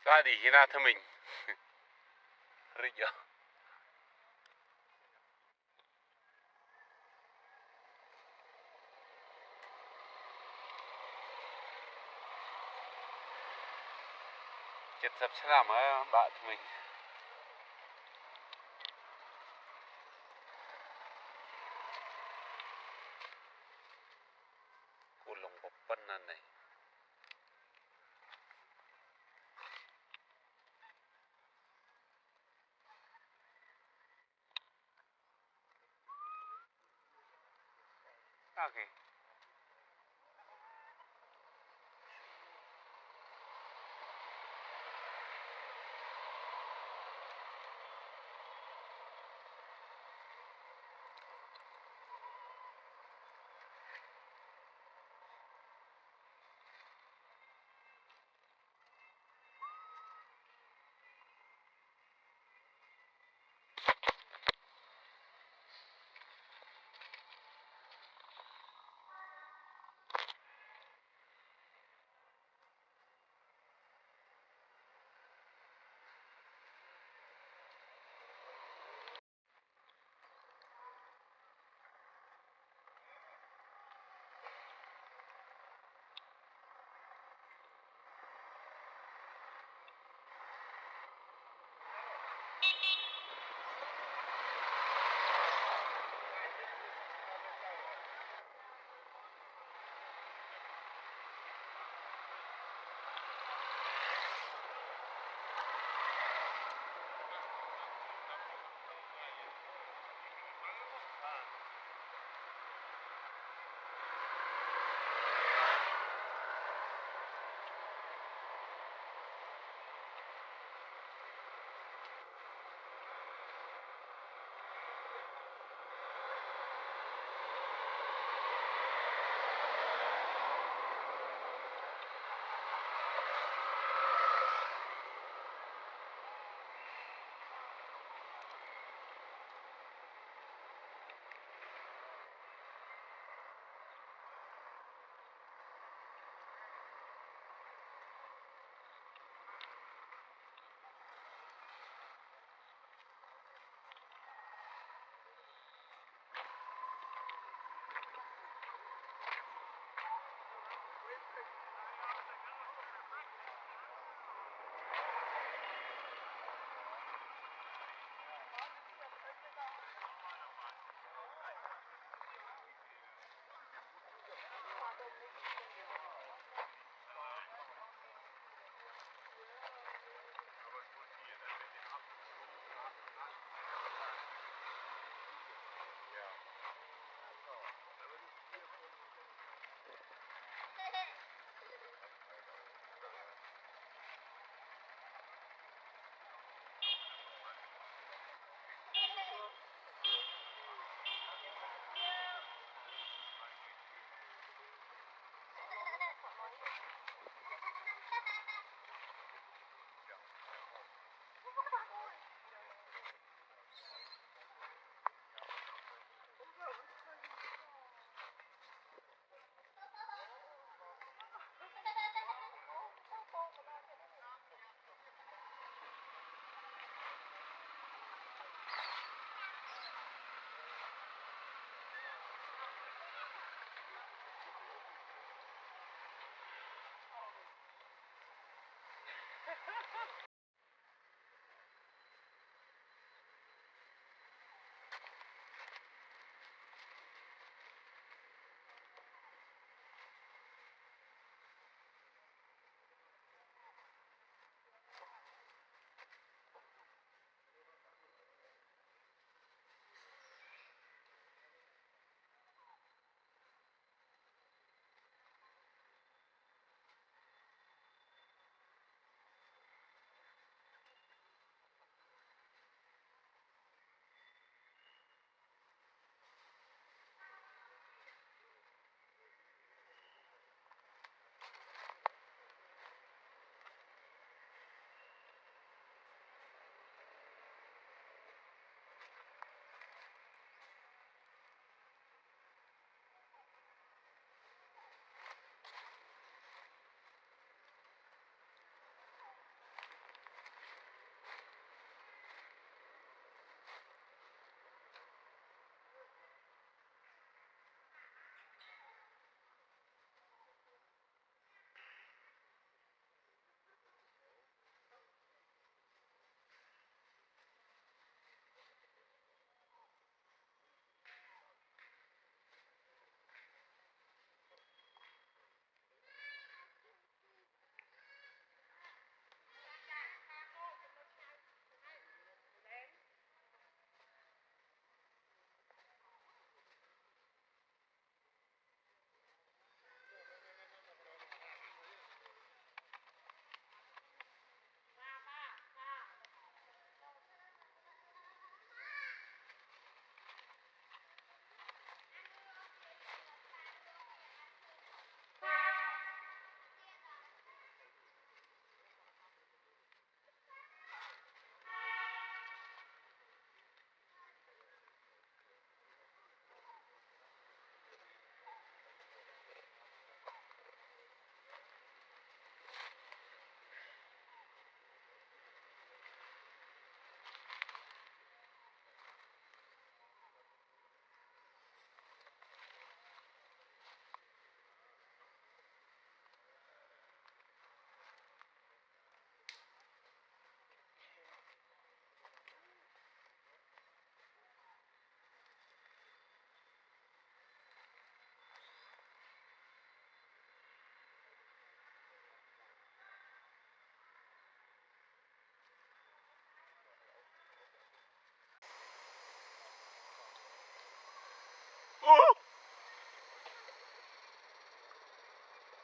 สวัสดีนะทมิงริยะ70 ឆ្នាំហើយបាក់ថ្មីគូលងប៉ុណ្ណានេះអូខេ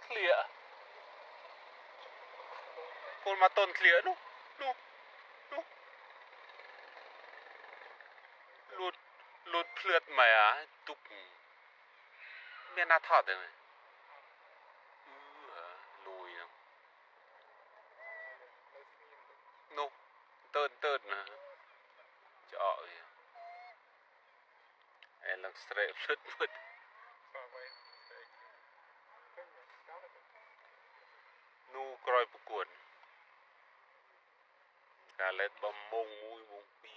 ធ្លាក់ពលមកតនធ្លាក់នោះលូតភ្លឿតមកអាទុកមានណាថតទេលួយនោះតើណាចោវាអែឡើងស្រែភ្លឺតភ្លឺតនោះក្រោយប្រកួតកាលេតបំមុងមួយវងពី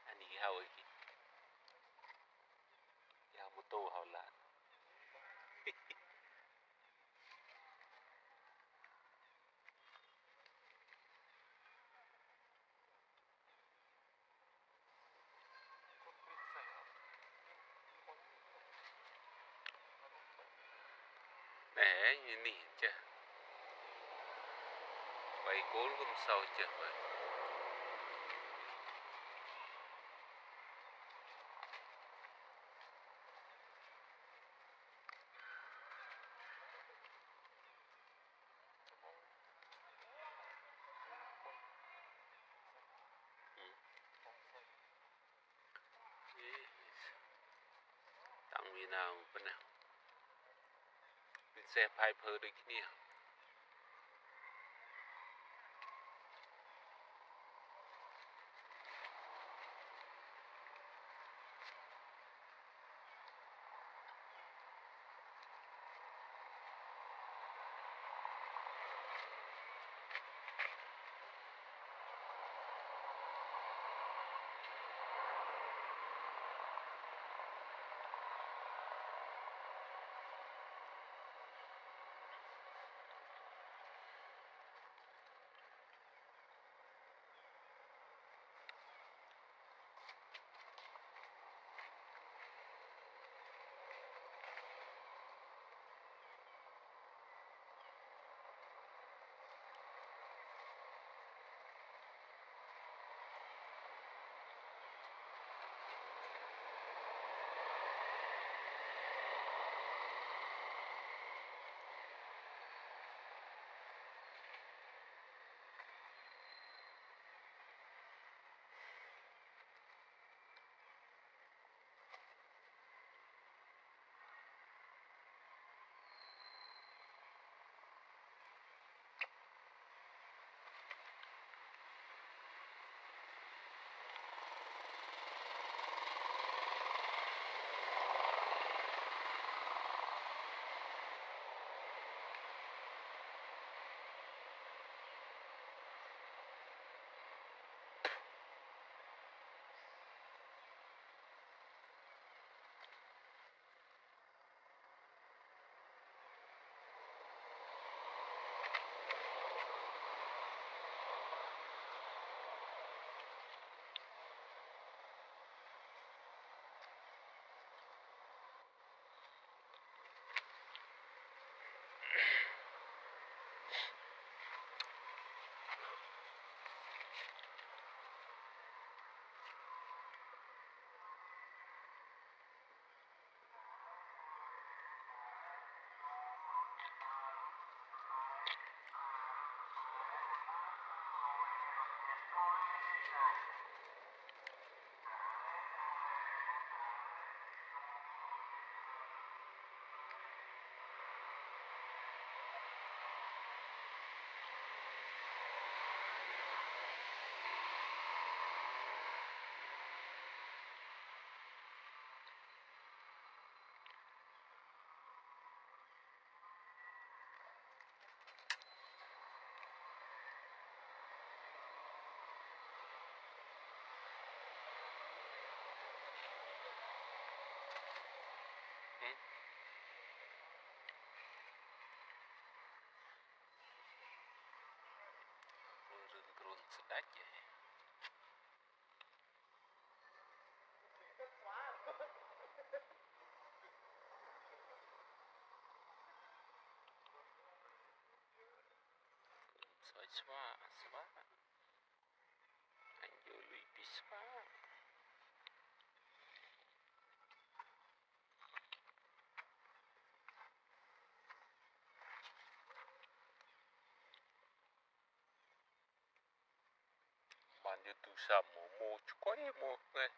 អានេះហើយយ៉ាម៉ូតូហៅឡានណែនេះចាបីគោលក៏មិនសូវចេះបើតាំងវាណាប៉ុណ្ណាវាសេះផៃភើដូចគ្នា đách vậy soi xóa anh vô lùi bị xóa bạn như tu sa mô chú quay mô này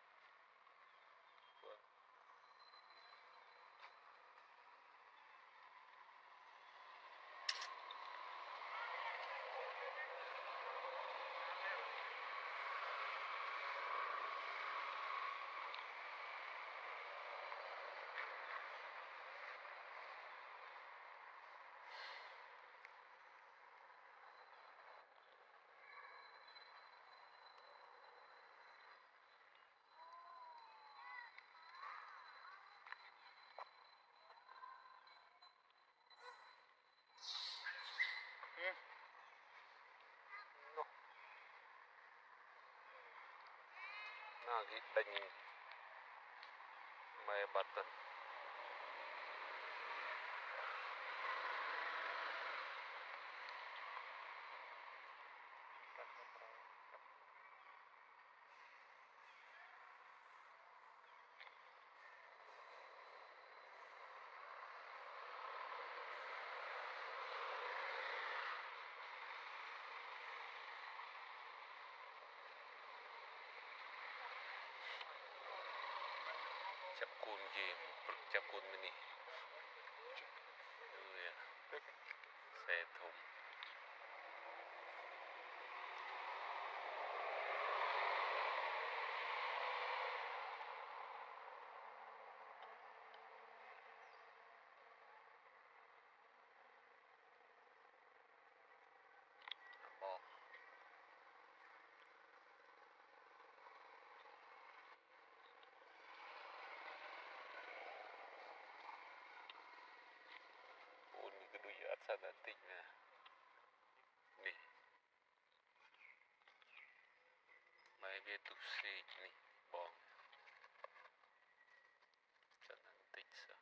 nó cái đánh mày bật tần chập cùn gì chập cùn mini xe thùng bò ôn cái đuôi ớt sao đã tinh nè nè mày biết tu sĩ nè bò sao đã tinh sao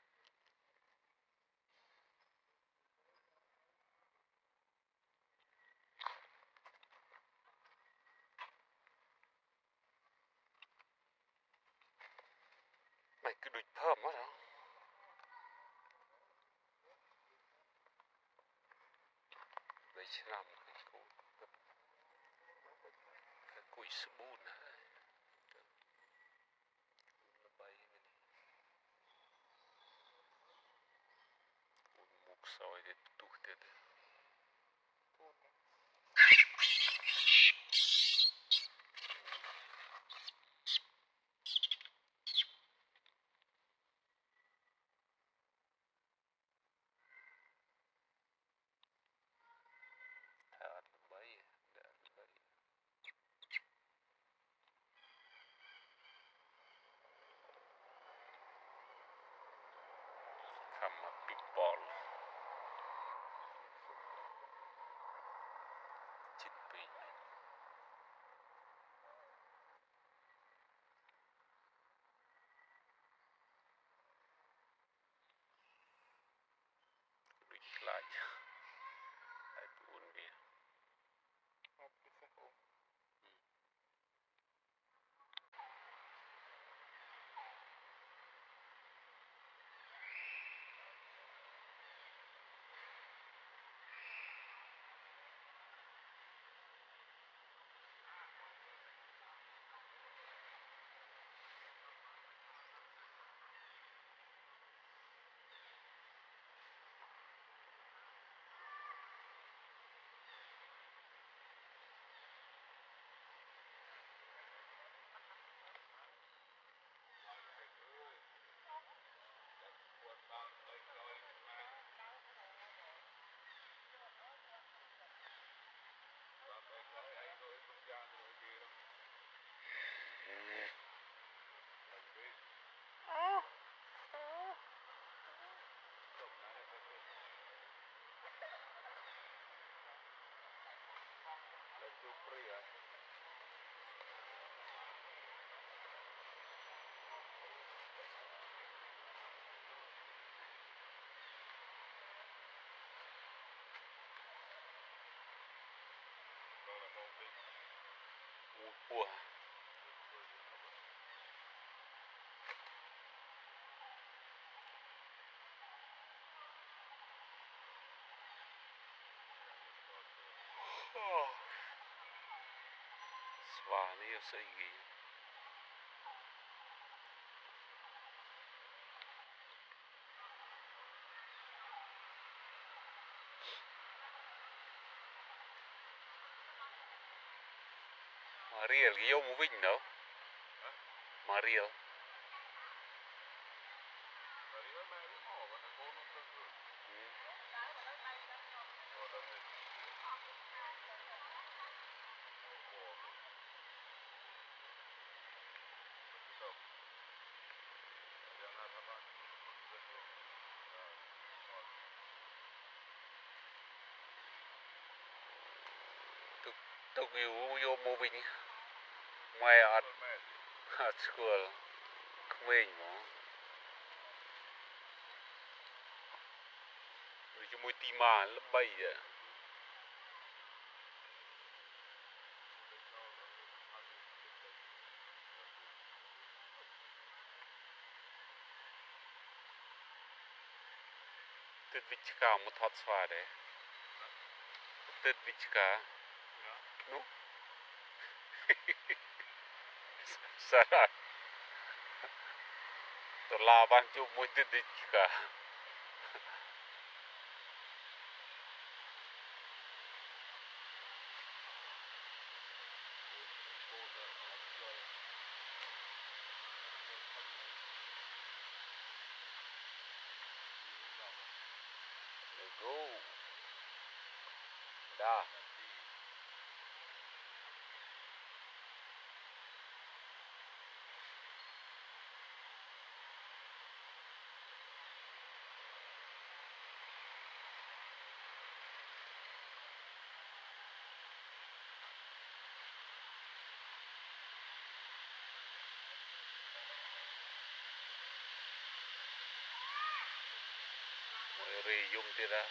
mày cứ đuôi thơm quá đó lấy làm cái cùi sữa bún này nó bay cái này mục soi để tụt thế thả bay đã bay come up big ball Ủa. Xóa này sẽ gì. Mariel, cái ông vinh đâu? Mariel. Tục yêu vô mô vinh. Ngoài at school. Không về mà. Vì cho mùi tì mà lấp bay vậy. Tết vich cả một hot xóa đấy. Tết vich cả. No? Sarah. Tôi la ban cho mùi tết vich cả. Let's go. Da. Mùi rì dùng tì ra.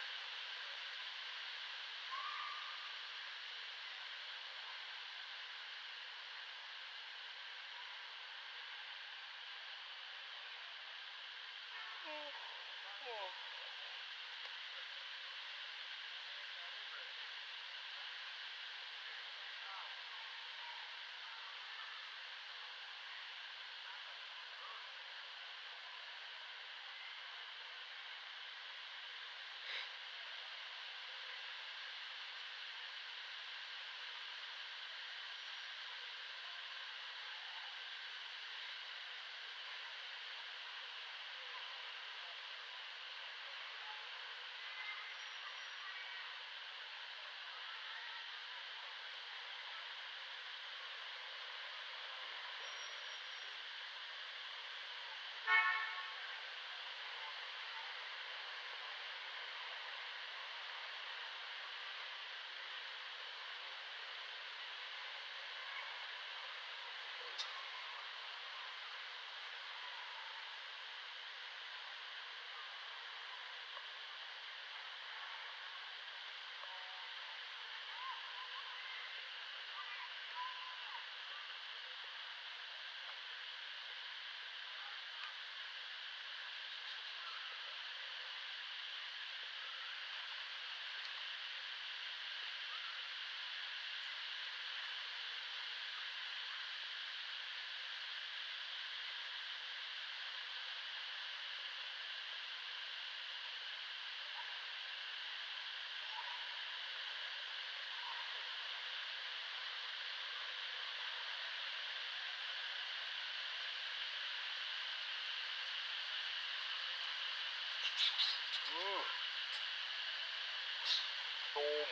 Tôm.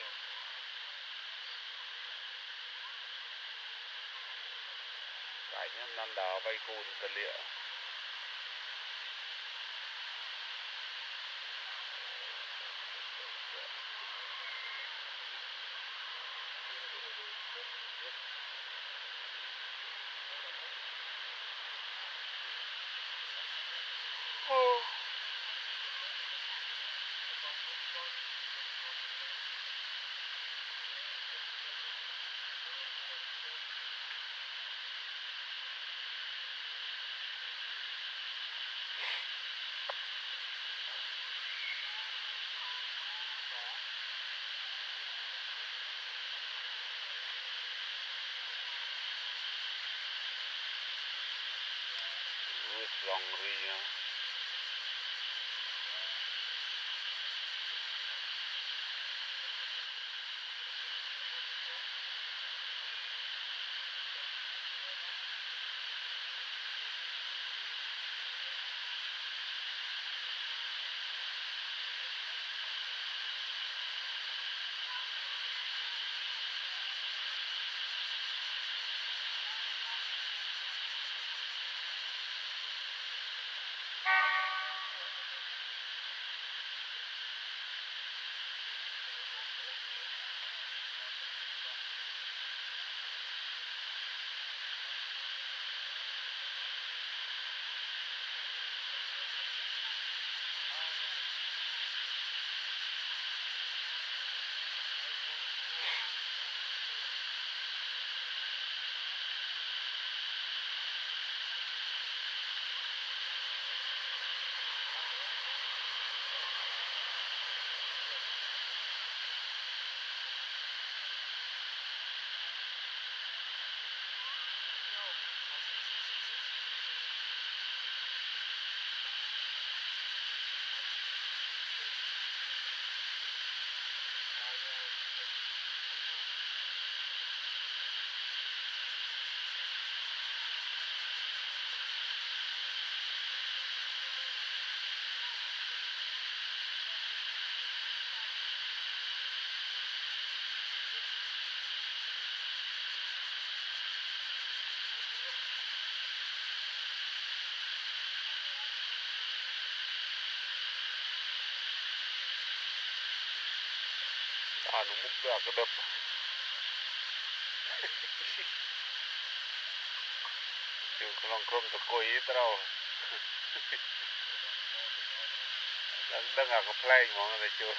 Cái nhá, năn đào vay khôn tà lịa. long ri anu mukda kedap chu kolong krom to koi trao đang đang ngạc play mong là chu